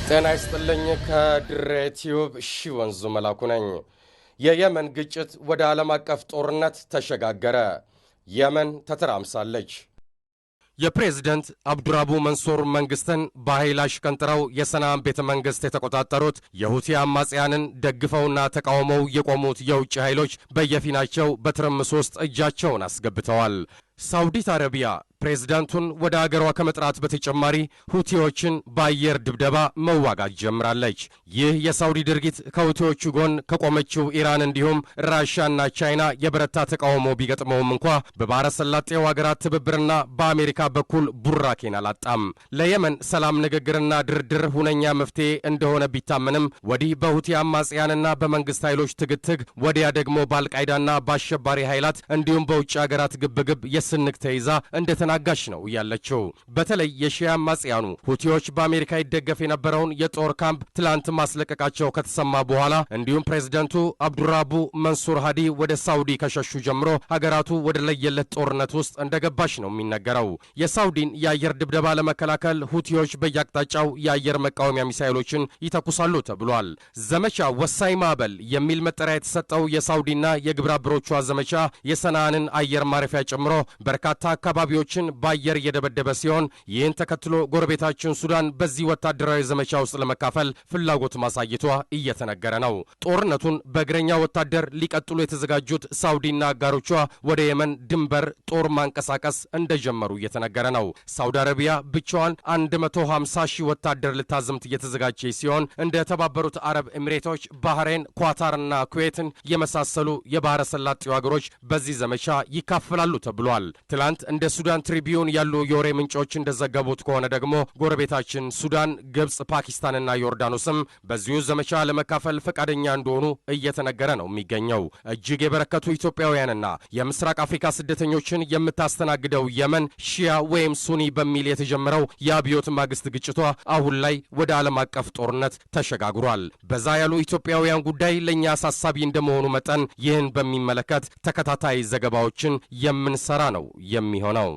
ጤና ይስጥልኝ ከድሬ ቲዩብ ወንዙ መላኩ ነኝ። የየመን ግጭት ወደ ዓለም አቀፍ ጦርነት ተሸጋገረ። የመን ተተራምሳለች። የፕሬዝዳንት አብዱራቡ መንሱር መንግስትን በኃይል አሽቀንጥረው የሰናን ቤተ መንግስት የተቆጣጠሩት የሁቲ አማጽያንን ደግፈውና ተቃውመው የቆሙት የውጭ ኃይሎች በየፊናቸው በትርምስ ውስጥ እጃቸውን አስገብተዋል። ሳውዲት አረቢያ ፕሬዝዳንቱን ወደ አገሯ ከመጥራት በተጨማሪ ሁቲዎችን በአየር ድብደባ መዋጋት ጀምራለች። ይህ የሳውዲ ድርጊት ከሁቲዎቹ ጎን ከቆመችው ኢራን እንዲሁም ራሽያና ቻይና የበረታ ተቃውሞ ቢገጥመውም እንኳ በባሕረ ሰላጤው አገራት ትብብርና በአሜሪካ በኩል ቡራኬን አላጣም። ለየመን ሰላም ንግግርና ድርድር ሁነኛ መፍትሄ እንደሆነ ቢታመንም ወዲህ በሁቲ አማጽያንና በመንግስት ኃይሎች ትግትግ፣ ወዲያ ደግሞ በአልቃይዳና በአሸባሪ ኃይላት እንዲሁም በውጭ አገራት ግብግብ የስንቅ ተይዛ እንደተናጋሽ ነው ያለችው። በተለይ የሺያ አማጽያኑ ሁቲዎች በአሜሪካ ይደገፍ የነበረውን የጦር ካምፕ ትላንት ማስለቀቃቸው ከተሰማ በኋላ እንዲሁም ፕሬዝዳንቱ አብዱራቡ መንሱር ሃዲ ወደ ሳውዲ ከሸሹ ጀምሮ ሀገራቱ ወደ ለየለት ጦርነት ውስጥ እንደገባሽ ነው የሚነገረው። የሳውዲን የአየር ድብደባ ለመከላከል ሁቲዎች በየአቅጣጫው የአየር መቃወሚያ ሚሳይሎችን ይተኩሳሉ ተብሏል። ዘመቻ ወሳኝ ማዕበል የሚል መጠሪያ የተሰጠው የሳውዲና የግብረ አበሮቿ ዘመቻ የሰናንን አየር ማረፊያ ጨምሮ በርካታ አካባቢዎችን በአየር እየደበደበ ሲሆን ይህን ተከትሎ ጎረቤታችን ሱዳን በዚህ ወታደራዊ ዘመቻ ውስጥ ለመካፈል ፍላጎት ማሳየቷ እየተነገረ ነው። ጦርነቱን በእግረኛ ወታደር ሊቀጥሉ የተዘጋጁት ሳውዲና አጋሮቿ ወደ የመን ድንበር ጦር ማንቀሳቀስ እንደጀመሩ እየተነገረ ነው። ሳውዲ አረቢያ ብቻዋን 150 ሺህ ወታደር ልታዘምት እየተዘጋጀች ሲሆን እንደ ተባበሩት አረብ ኤሚሬቶች፣ ባህሬን፣ ኳታርና ኩዌትን የመሳሰሉ የባሕረ ሰላጤው አገሮች በዚህ ዘመቻ ይካፈላሉ ተብሏል። ትላንት እንደ ሱዳን ትሪቢዩን ያሉ የወሬ ምንጮች እንደዘገቡት ከሆነ ደግሞ ጎረቤታችን ሱዳን፣ ግብጽ፣ ፓኪስታንና ዮርዳኖስም በዚሁ ዘመቻ ለመካፈል ፈቃደኛ እንደሆኑ እየተነገረ ነው የሚገኘው። እጅግ የበረከቱ ኢትዮጵያውያንና የምስራቅ አፍሪካ ስደተኞችን የምታስተናግደው የመን ሺያ ወይም ሱኒ በሚል የተጀመረው የአብዮት ማግስት ግጭቷ አሁን ላይ ወደ ዓለም አቀፍ ጦርነት ተሸጋግሯል። በዛ ያሉ ኢትዮጵያውያን ጉዳይ ለእኛ አሳሳቢ እንደመሆኑ መጠን ይህን በሚመለከት ተከታታይ ዘገባዎችን የምንሰራ ነው የሚሆነው።